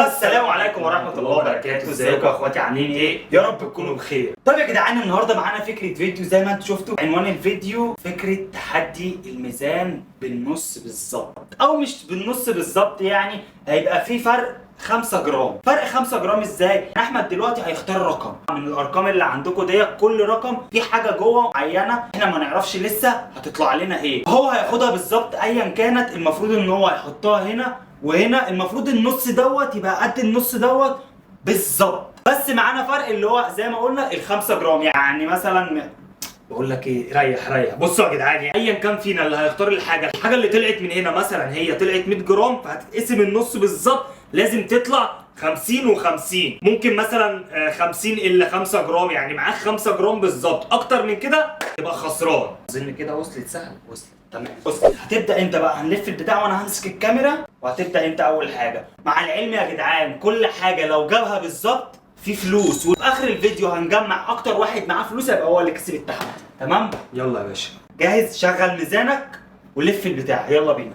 السلام عليكم ورحمة الله وبركاته، ازيكم يا اخواتي عاملين ايه؟ يا رب تكونوا بخير. طيب يا جدعان، النهارده معانا فكرة فيديو زي ما انتم شفتوا عنوان الفيديو، فكرة تحدي الميزان بالنص بالظبط، او مش بالنص بالظبط، يعني هيبقى في فرق 5 جرام. فرق 5 جرام ازاي؟ احمد دلوقتي هيختار رقم من الارقام اللي عندكم ديت، كل رقم في حاجه جوه معينه احنا ما نعرفش لسه هتطلع لنا ايه. هو هياخدها بالظبط ايا كانت، المفروض ان هو هيحطها هنا وهنا، المفروض النص دوت يبقى قد النص دوت بالظبط، بس معانا فرق اللي هو زي ما قلنا ال5 جرام. يعني مثلا بقول لك ايه، ريح. بصوا يا جدعان، يعني ايا كان فينا اللي هيختار الحاجه اللي طلعت من هنا، مثلا هي طلعت 100 جرام، فهتتقسم النص بالظبط، لازم تطلع 50 و50. ممكن مثلا 50 الا 5 جرام، يعني معاك 5 جرام بالظبط، اكتر من كده تبقى خسران. اظن كده وصلت سهل. وصلت تمام. بص، هتبدا انت بقى، هنلف البتاع وانا همسك الكاميرا، وهتبدا انت اول حاجه. مع العلم يا جدعان، كل حاجه لو جابها بالظبط في فلوس، وفي اخر الفيديو هنجمع اكتر واحد معاه فلوس يبقى هو اللي كسب التحدي. تمام؟ يلا يا باشا، جاهز؟ شغل ميزانك ولف البتاع، يلا بينا.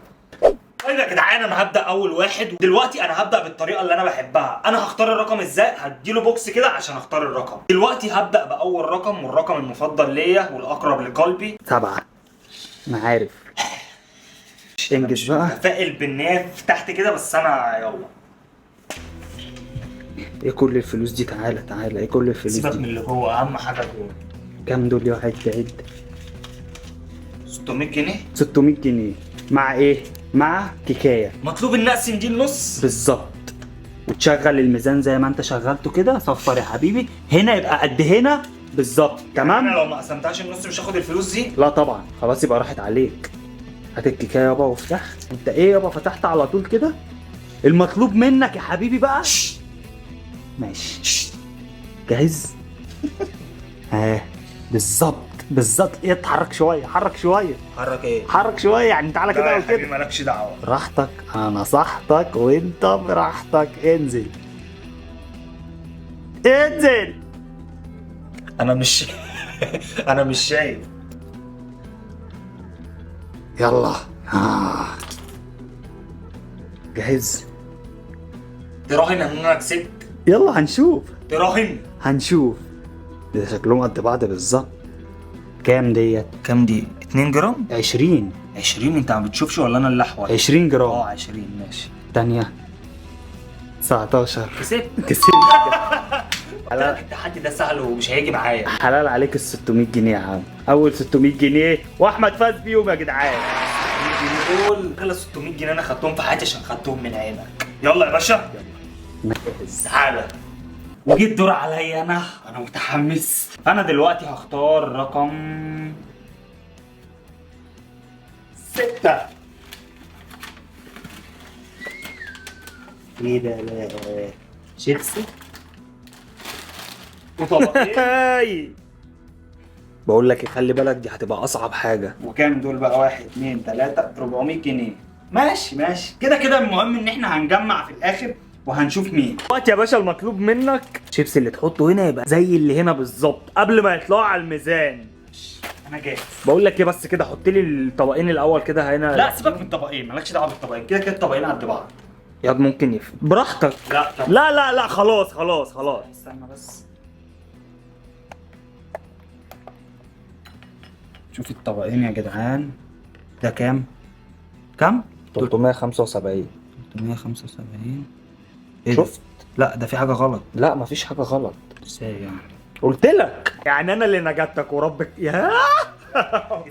طيب يا جدعان، انا هبدا اول واحد، ودلوقتي انا هبدا بالطريقه اللي انا بحبها. انا هختار الرقم ازاي؟ هديله بوكس كده عشان اختار الرقم. دلوقتي هبدا باول رقم، والرقم المفضل ليا والاقرب لقلبي 7. انا عارف. انجز بقى. فائل بالناف تحت كده، بس انا يلا. ايه كل الفلوس دي؟ تعالى ايه كل الفلوس سيبك دي؟ من اللي جوه، اهم حاجه جوه. كام دول يا واحد؟ بعيد 600 جنيه. 600 جنيه مع ايه؟ مع كيكايه. مطلوب ان اقسم دي النص بالظبط، وتشغل الميزان زي ما انت شغلته كده. صفر يا حبيبي، هنا يبقى قد هنا بالظبط. تمام؟ انا لو ما قسمتهاش النص مش هاخد الفلوس دي. لا طبعا، خلاص يبقى راحت عليك. هات الكيكايه يابا وافتح. انت ايه يابا فتحت على طول كده؟ المطلوب منك يا حبيبي بقى. ماشي، جاهز؟ ها، بالظبط. اتحرك شويه، حرك شويه، يعني تعالى لا كده يا او حبيبي، كده. مالكش دعوه. براحتك، انا نصحتك وانت براحتك. انزل. انا مش انا مش شايف. يلا. جاهز؟ تراهن ان انا كسبت؟ يلا تراهن. هنشوف. ده شكلهم قد بعض بالظبط. كام ديت؟ كام دي؟ 2 جرام؟ 20. 20؟ انت ما بتشوفش ولا انا اللي احول؟ 20 جرام. 20 ماشي. تانية 19. كسبت. حلال. التحدي ده سهل ومش هيجي معايا. حلال عليك ال 600 جنيه يا عم. اول 600 جنيه واحمد فاز بيهم يا جدعان. دول اغلى 600 جنيه انا خدتهم في حياتي عشان خدتهم من عينك. يلا يا باشا، تعالى. وجيت الدور عليا انا متحمس. انا دلوقتي هختار رقم 6. ايه ده؟ لا، شيبسي وطبقين. بقول لك خلي بالك، دي هتبقى اصعب حاجه. وكام دول بقى؟ 1 2 3 400 جنيه. ماشي كده المهم ان احنا هنجمع في الاخر وهنشوف مين. دلوقتي يا باشا المطلوب منك الشيبس اللي تحطه هنا يبقى زي اللي هنا بالظبط قبل ما يطلعوا على الميزان. انا جاهز. بقول لك ايه، بس كده حط لي الطبقين الاول كده هنا. لا سيبك من الطبقين، مالكش دعوه بالطبقين، كده الطبقين قد بعض. ياض ممكن يفرق براحتك. لا طب. لا خلاص. استنى بس. شوف الطبقين يا جدعان، ده كام؟ 375. 375. ايه ده؟ شفت؟ لا ده في حاجه غلط. لا مفيش حاجه غلط. ازاي يعني؟ قلت لك يعني انا اللي نجدتك وربك يا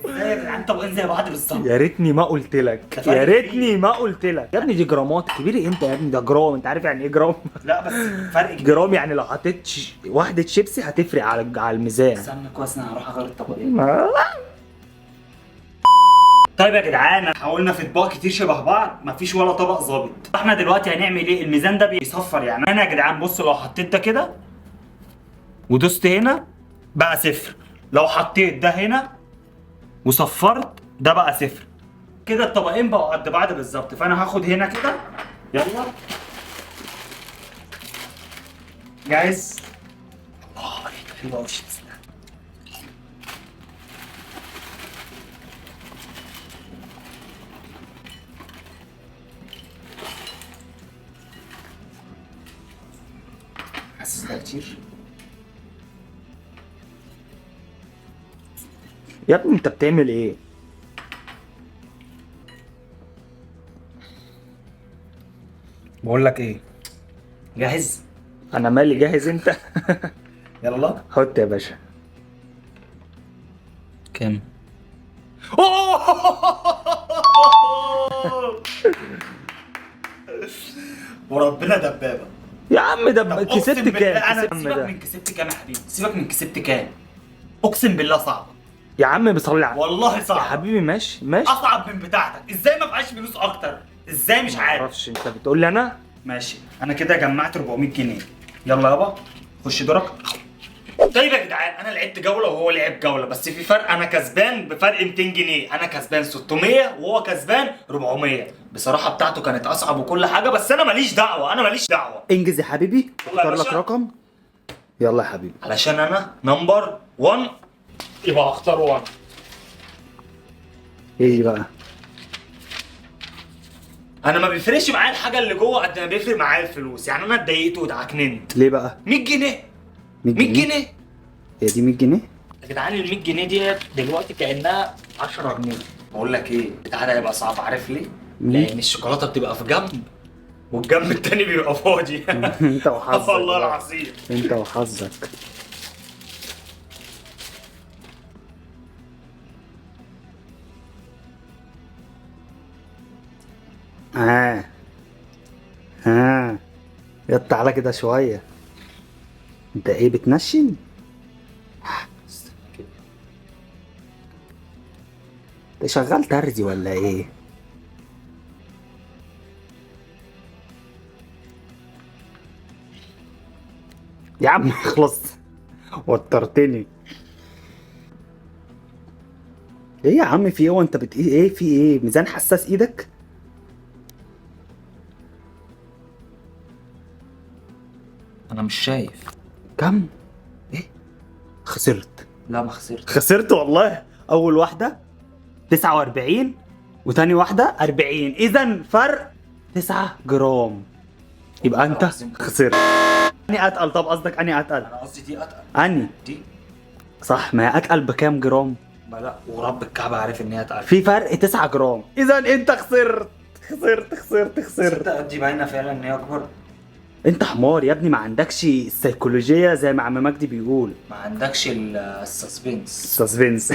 ازاي يا جدعان طبقين زي بعض بالظبط؟ يا ريتني ما قلت لك. يا ابني دي جرامات كبيره. انت يا ابني ده جرام، انت عارف يعني ايه جرام؟ لا بس فرق كبير. جرام يعني لو حطيت واحده شيبسي هتفرق على الميزان. استنى كويس، انا هروح اغير الطبقين. طيب يا جدعان، حاولنا في اطباق كتير شبه بعض، مفيش ولا طبق ظابط. احنا دلوقتي هنعمل ايه؟ الميزان ده بيصفر. يعني انا يا جدعان بصوا، لو حطيت ده كده ودوست هنا بقى 0، لو حطيت ده هنا وصفرت ده بقى 0. كده الطبقين بقوا قد بعض بالظبط، فانا هاخد هنا كده. يلا جاهز؟ الله حلوه قوي. حاسس ده كتير. يا ابني انت بتعمل ايه؟ بقول لك ايه، جاهز؟ انا مالي، جاهز انت؟ يلا حط يا باشا. كام؟ وربنا دبابه. يا عم ده طب كسبت أقسم بالله كام؟ انا كسبت سيبك ده. من كسبت كام يا حبيبي، سيبك من كسبت كام. اقسم بالله صعب، يا عم بصلي على والله يا صعب حبيبي. ماشي ماشي. اصعب من بتاعتك. ازاي ما فيهاش فلوس اكتر؟ ازاي مش عارف. معرفش، انت بتقول لي انا؟ ماشي انا كده جمعت 400 جنيه. يلا يابا خش دورك. طيب يا جدعان انا لعبت جوله وهو لعب جوله، بس في فرق. انا كسبان بفرق 200 جنيه، انا كسبان 600 وهو كسبان 400. بصراحه بتاعته كانت اصعب وكل حاجه، بس انا ماليش دعوه، انا ماليش دعوه. انجز يا حبيبي. يلا يا اختار لك باشا. رقم. يلا يا حبيبي. علشان انا نمبر 1 يبقى اختار 1. ايه بقى؟ انا ما بيفرقش معايا الحاجه اللي جوه قد ما بيفرق معايا الفلوس. يعني انا اتضايقت واتعكننت. ليه بقى؟ 100 جنيه 100 100 جنيه؟ جنيه هي دي 100 جنيه؟ يا جدعان. ال 100 جنيه دي دلوقتي كانها 10 جنيه. بقول لك ايه، بتاع ده هيبقى صعب. عارف ليه؟ لان الشوكولاته بتبقى في جنب والجنب التاني بيبقى فاضي. انت وحظك. والله بقى. العظيم. انت وحظك. ها ها يا تعالى كده شويه. انت ايه بتنشن؟ انت شغال ترزي ولا ايه؟ يا عم اخلص. وترتني. ايه يا عم في ايه؟ وانت ايه في ايه؟ ميزان حساس ايدك؟ انا مش شايف. كم؟ ايه؟ خسرت. لا ما خسرت. خسرت والله. اول واحده 49 وتاني واحده 40، اذا فرق 9 جرام. يبقى انت خسرت. اني اتقل؟ طب قصدك اني اتقل؟ انا قصدي دي اتقل. اني دي صح، ما هي اتقل بكام جرام؟ ما لا، ورب الكعبه عارف ان هي اتقل. في فرق 9 جرام، اذا انت خسرت. خسرت. تصدق دي باينه فعلا ان هي اكبر. انت حمار يا ابني، ما عندكش السيكولوجيه زي ما عم مجدي بيقول. ما عندكش السسبنس. سسبنس.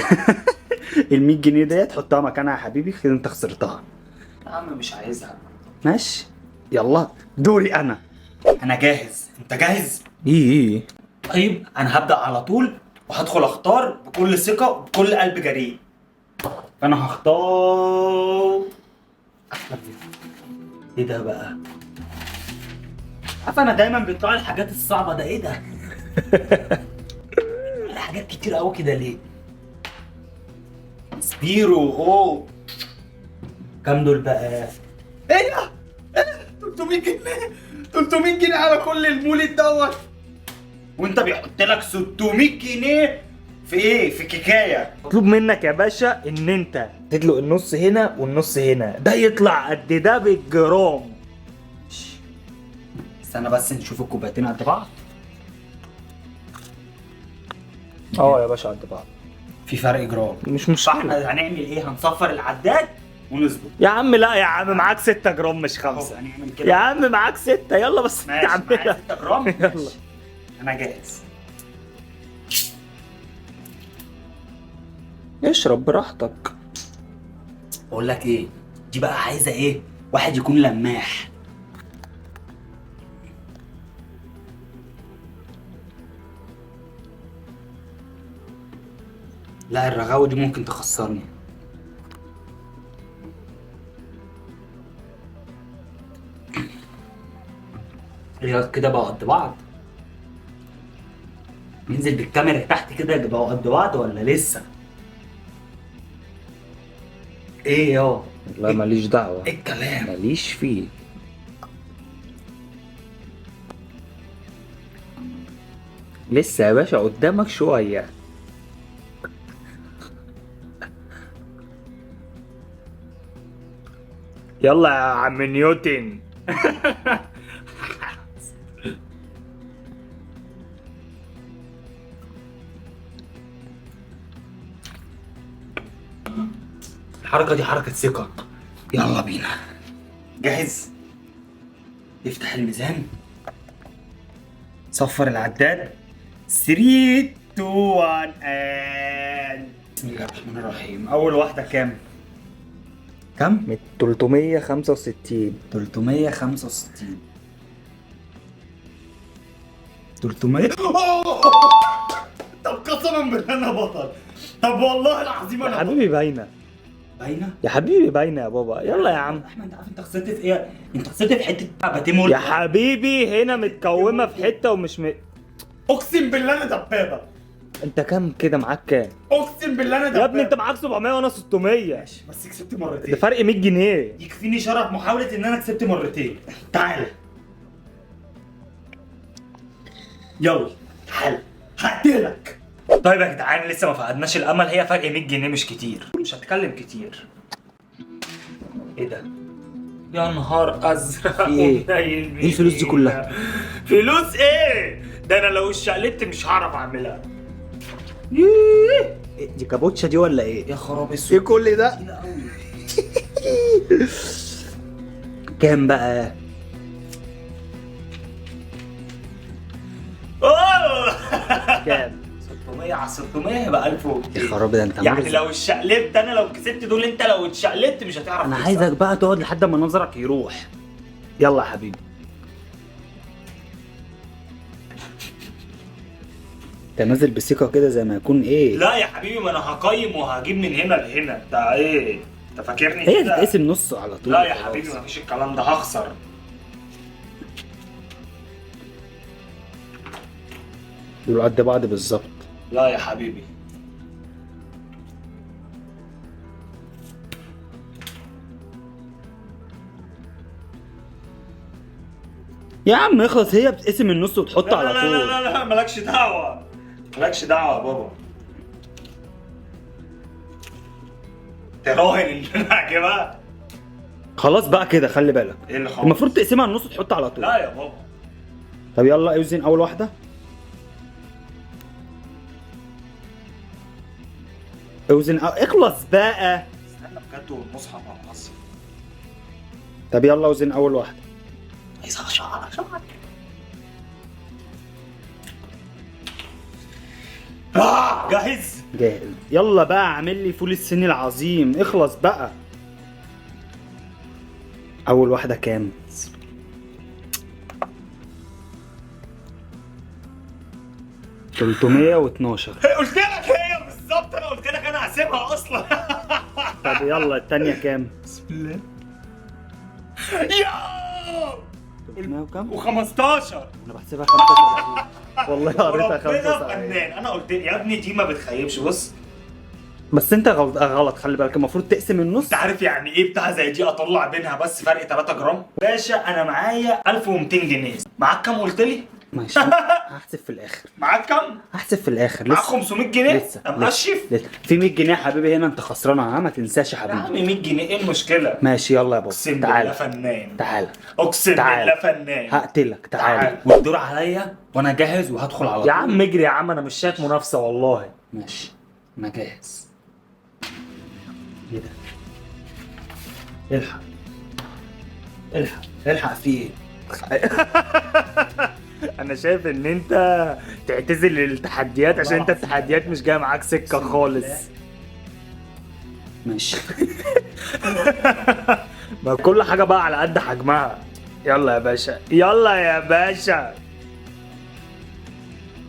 ال 100 جنيه ديت حطها مكانها يا حبيبي، كده انت خسرتها. يا عم مش عايزها. ماشي. يلا دوري انا. انا جاهز، انت جاهز؟ ايه طيب انا هبدا على طول وهدخل اختار بكل ثقه وبكل قلب جريء. انا هختار. ايه ده بقى؟ عارف انا دايما بيطلع لي الحاجات الصعبه ده. ايه ده؟ حاجات كتير قوي كده ليه؟ سبيرو. اوه كام دول بقى؟ ايه ده؟ ايه ده؟ 300 جنيه 300 جنيه على كل المولد دوت. وانت بيحط لك 600 جنيه في ايه؟ في كيكايه. مطلوب منك يا باشا ان انت تدلق النص هنا والنص هنا، ده يطلع قد ده بالجرام. استنى بس نشوف الكوبايتين قد بعض. اه يا باشا قد بعض. في فرق جرام. مش فاحنا مشكله. هنعمل ايه؟ هنصفر العداد ونظبط. يا عم لا يا عم، معاك 6 جرام مش 5. هنعمل كده. يا عم معاك 6، يلا بس ماشي معايا تعملها. 6 جرام. يلا. ماشي. انا جاهز. اشرب براحتك. بقول لك ايه، دي بقى عايزه ايه؟ واحد يكون لماح. لا الرغاوه دي ممكن تخسرني. هي كده بقى قد بعض. ننزل بالكاميرا تحت كده بقى قد بعض ولا لسه؟ ايه يا والله ماليش دعوه. ايه الكلام؟ ماليش فيه. لسه يا باشا قدامك شويه. يلا يا عم نيوتن. الحركه دي حركه ثقه. يلا بينا. جاهز؟ افتح الميزان، صفر العداد. 3 2 1 and بسم الله الرحمن الرحيم. اول واحده كام؟ كام؟ 365. 365 300. طب قسما بالله انا بطل. طب والله العظيم انا يا حبيبي باينه، باينه. يا حبيبي باينه يا بابا. يلا يا عم. احمد انت عارف انت خسرت في ايه؟ انت خسرت في حته باتيمول. يا حبيبي هنا متكومه في حته ومش اقسم بالله انا دبابه. انت كام كده؟ معاك كام؟ اقسم بالله انا دبابه يا ابني انت معاك 700 وانا 600. ماشي بس كسبت مرتين. ده فرق 100 جنيه. يكفيني شرف محاوله ان انا كسبت مرتين. تعال يلا تعال هقتلك. طيب يا جدعان لسه ما فقدناش الامل، هي فرق 100 جنيه مش كتير، مش هتكلم كتير. ايه ده؟ يا نهار ازرق. في ايه؟ ايه الفلوس دي كلها؟ فلوس ايه؟ ده انا لو اتشقلبت مش هعرف اعملها. إيه دي كابوتشا دي ولا ايه؟ يا خراب ايه اسود. كل ده؟ كام بقى؟ كام؟ 600 على 600 يبقى 1000 يا خراب ده انت يعني مرزق. لو اتشقلبت انا، لو كسبت دول انت لو اتشقلبت مش هتعرف انا تكسب. عايزك بقى تقعد لحد ما نظرك يروح. يلا يا حبيبي. انت نازل بثقه كده زي ما يكون ايه؟ لا يا حبيبي ما انا هقيم وهجيب من هنا لهنا. انت ايه؟ انت فاكرني هي كده؟ تتقسم نص على طول. لا يا خلاص. حبيبي مفيش الكلام ده، هخسر. دول قد بعض بالظبط. لا يا حبيبي. يا عم اخلص، هي بتقسم النص وتحط لا على لا طول. لا لا لا مالكش دعوة. مالكش دعوة يا بابا. تراهن ان انا هجيبها. خلاص بقى كده خلي بالك. ايه اللي خلاص؟ المفروض تقسمها النص وتحط على طول. لا يا بابا. طب يلا اوزن اول واحده. اوزن اخلص بقى. استنى بجد والمصحف هنقص. طب يلا اوزن اول واحده. عايز اشعر. جاهز؟ جاهز. يلا بقى اعمل لي فول الصيني العظيم. اخلص بقى. اول واحده كام؟ 312. قلت لك هي بالظبط، انا قلت لك انا هسيبها اصلا. طب يلا التانية كام؟ بسم الله. يا 300 وكام؟ و15. انا بحسبها 35. والله قريتها ربنا 75. فنان. انا قلت يا ابني دي ما بتخيبش. بص بس انت غلط خلي بالك، المفروض تقسم النص. انت عارف يعني ايه بتاع زي دي اطلع بينها بس فرق 3 جرام؟ باشا انا معايا 1200 جنيه. معاك كام قلت لي؟ ماشي. هحسب في الاخر. معاك كام؟ هحسب في الاخر. معاك لسه 500 جنيه؟ لسه امشف؟ لسه. في 100 جنيه يا حبيبي هنا، انت خسرانها. ها ما تنساش يا يا عم حبيبي. 100 جنيه ايه المشكله؟ ماشي يلا يا بابا. اقسم بالله تعالى فنان. تعالى اقسم تعال. بالله فنان. هقتلك. تعالى. والدور عليا وانا جاهز وهدخل على طول. يا عم اجري يا عم، انا مش شايف منافسه والله. ماشي انا جاهز. ايه ده؟ الحق الحق الحق في ايه؟ انا شايف ان انت تعتزل التحديات عشان انت التحديات مش جايه معاك سكه خالص. ماشي. ما كل حاجه بقى على قد حجمها. يلا يا باشا، يلا يا باشا.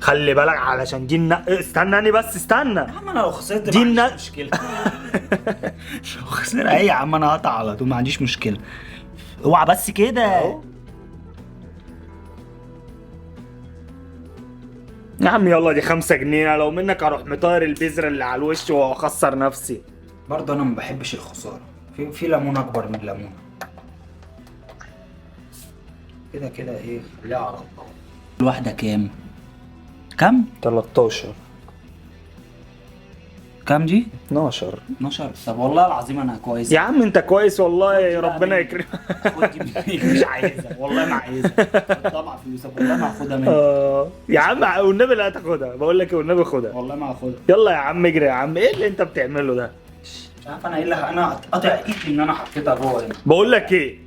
خلي بالك علشان دي استناني بس استنى. يا عم انا لو خسرت دي ما عنديش مشكله. لو خسرت ايه يا عم انا هقطع على طول، ما عنديش مشكله. اوعى بس كده. يا عم يلا دي 5 جنيه. أنا لو منك اروح مطير البذره اللي على الوش واخسر نفسي. برضه انا ما بحبش الخساره. في ليمون اكبر من ليمون. كده كده ايه خليها على الله. الواحده كام؟ كام؟ 13 كام دي؟ 12. 12. طب والله العظيم انا كويس. يا عم انت كويس والله، ربنا يكرمك. خد دي مني، مش عايزها والله ما عايزها. طبعا فلوسك والله ما هاخدها منك. يا عم والنبي لا تاخدها. بقول لك والنبي خدها. والله ما هاخدها. يلا يا عم اجري يا عم. ايه اللي انت بتعمله ده؟ مش عارف انا ايه اللي انا قاطع ايدي ان انا حطيتها جوه هنا. بقول لك ايه،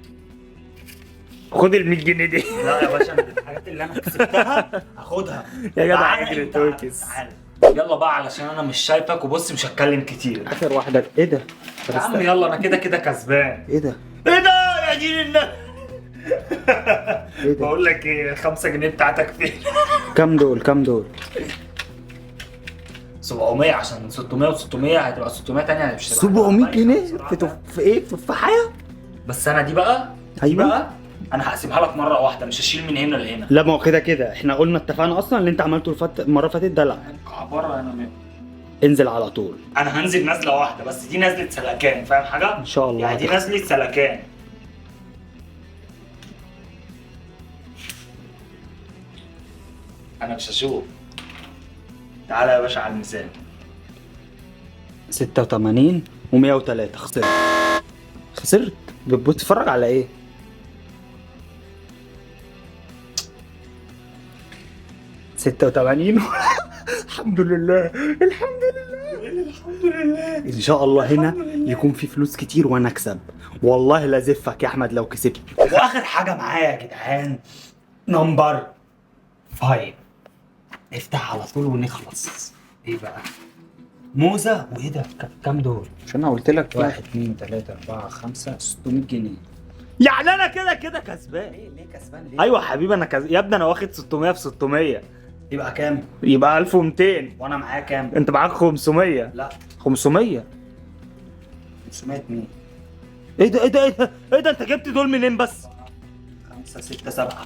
خد ال 100 جنيه دي. لا يا باشا، انا الحاجات اللي انا كسبتها هاخدها. يا جدع تعالى اجري انت، توكس. تعالى. يلا بقى علشان انا مش شايفك، وبص مش هتكلم كتير. اخر واحده. ايه ده؟ يا عم يلا، انا كده كده كسبان. ايه ده؟ ايه ده يا دين الله؟ ايه ده؟ بقول لك ايه، ال 5 جنيه بتاعتك فين؟ كام دول؟ كام دول؟ 700، عشان 600 و600 هتبقى 600 تانية مش هتبقى 700 جنيه بصراحة. في ايه؟ في تفاحية؟ بس انا دي بقى، دي أيوة. بقى انا هقسمها لك مره واحده، مش هشيل من هنا لهنا. لا ما هو كده كده احنا قلنا اتفقنا اصلا اللي انت عملته المره اللي فاتت ده لا. عباره انا انزل على طول انا هنزل نزله واحده بس، دي نزله سلكان، فاهم حاجه؟ ان شاء الله. يعني دي نزله سلكان. انا مش هشوف. تعالى يا باشا على الميزان. 86 و103. خسرت. خسرت. بتتفرج على ايه؟ ستة وتمانين. الحمد لله، الحمد لله، الحمد لله. ان شاء الله هنا يكون في فلوس كتير وانا اكسب. والله لا زفك يا احمد لو كسبت. واخر حاجه معايا يا جدعان، نمبر 5. افتح على طول ونخلص. ايه بقى؟ موزه. وايه ده؟ كام دول؟ مش انا قلت لك 1 2 3 4 5 600 جنيه. يعني انا كده كده كسبان. ليه كسبان ليه؟ ايوه حبيبي انا يا ابني انا واخد 600 في 600 يبقى كام؟ يبقى 1200. وانا معايا كام؟ انت معاك 500. لا 500. 500 جنيه. ايه ده ايه ده ايه ده ايه ده؟ انت جبت دول منين بس؟ 5 6 7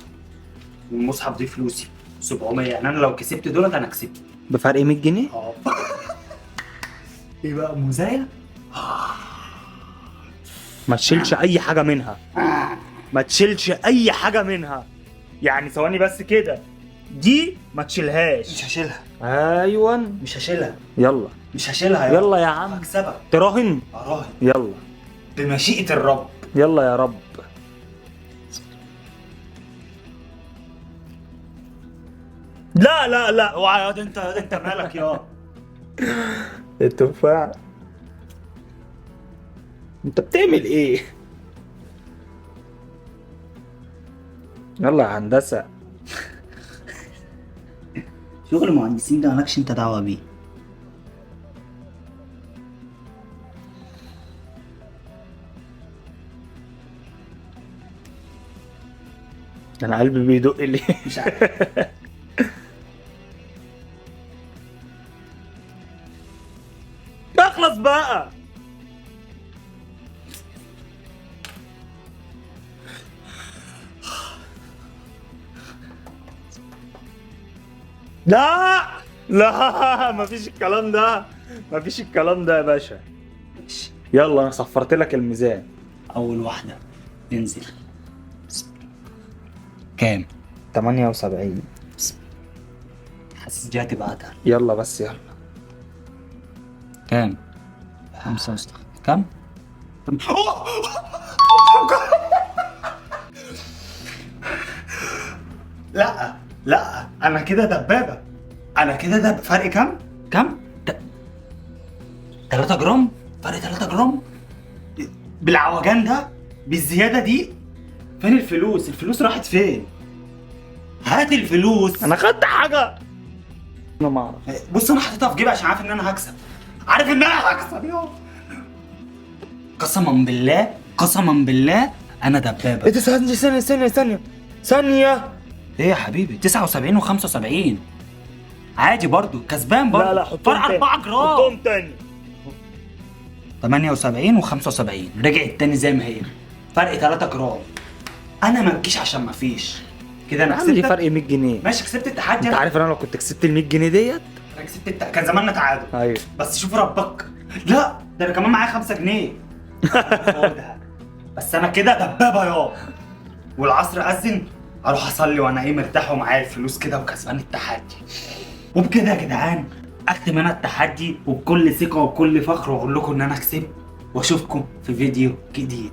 والمصحف دي فلوسي 700، يعني انا لو كسبت دولت انا كسبت. بفرق 100 جنيه؟ اه. ايه بقى موزايه؟ ما تشيلش اي حاجه منها. ما تشيلش اي حاجه منها. يعني ثواني بس كده، دي ما مش تشيلهاش. هشيلها، ايوه مش هشيلها، يلا مش هشيلها. يلا يا عم هكسبك. تراهن. اراهن يلا بمشيئة الرب. يلا يا رب. لا لا لا، اوعى يا انت مالك يا التفاح. انت بتعمل ايه؟ يلا يا هندسه. شغل المهندسين ده مالكش انت دعوه بيه. انا قلبي بيدق ليه؟ مش عارف. اخلص بقى. لا لا مفيش الكلام ده، مفيش الكلام ده يا باشا. يلا انا صفرت لك الميزان. اول واحده انزل. كام؟ 78. حاسس دي هتبقى اتقل. يلا بس يلا. كام؟ 5 كام؟ لا لا، انا كده دبابه. انا كده ده فرق كام؟ كام؟ 3 جرام؟ فرق 3 جرام؟ بالعوجان ده؟ بالزياده دي؟ فين الفلوس؟ الفلوس راحت فين؟ هات الفلوس. انا خدت حاجه. انا ما اعرف. بص انا حاططها في جيبي عشان عارف ان انا هكسب. عارف ان انا هكسب يا قسما بالله، قسما بالله انا دبابه. ايه ده؟ ثانيه. ايه يا حبيبي؟ 79 و75 عادي برضو، كسبان برضو. لا لا حطهم فرق تاني. 4 جرام. حطهم تاني. 78 و75 رجعت تاني زي ما هي، فرق 3 جرام. انا ما بجيش عشان ما فيش كده. انا عندي كسبت. فرق 100 جنيه. ماشي كسبت التحدي. انت عارف انا لو كنت كسبت ال 100 جنيه ديت انا كسبت كان زماننا تعادل. ايوه. بس شوف ربك. لا ده انا كمان معايا 5 جنيه. خدها. بس انا كده دبابه يا. والعصر اذن اروح اصلي وانا ايه مرتاح ومعايا الفلوس كده وكسبان التحدي. وبكده يا جدعان اختم انا التحدي وبكل ثقه وبكل فخر واقول لكم ان انا كسبت، واشوفكم في فيديو جديد.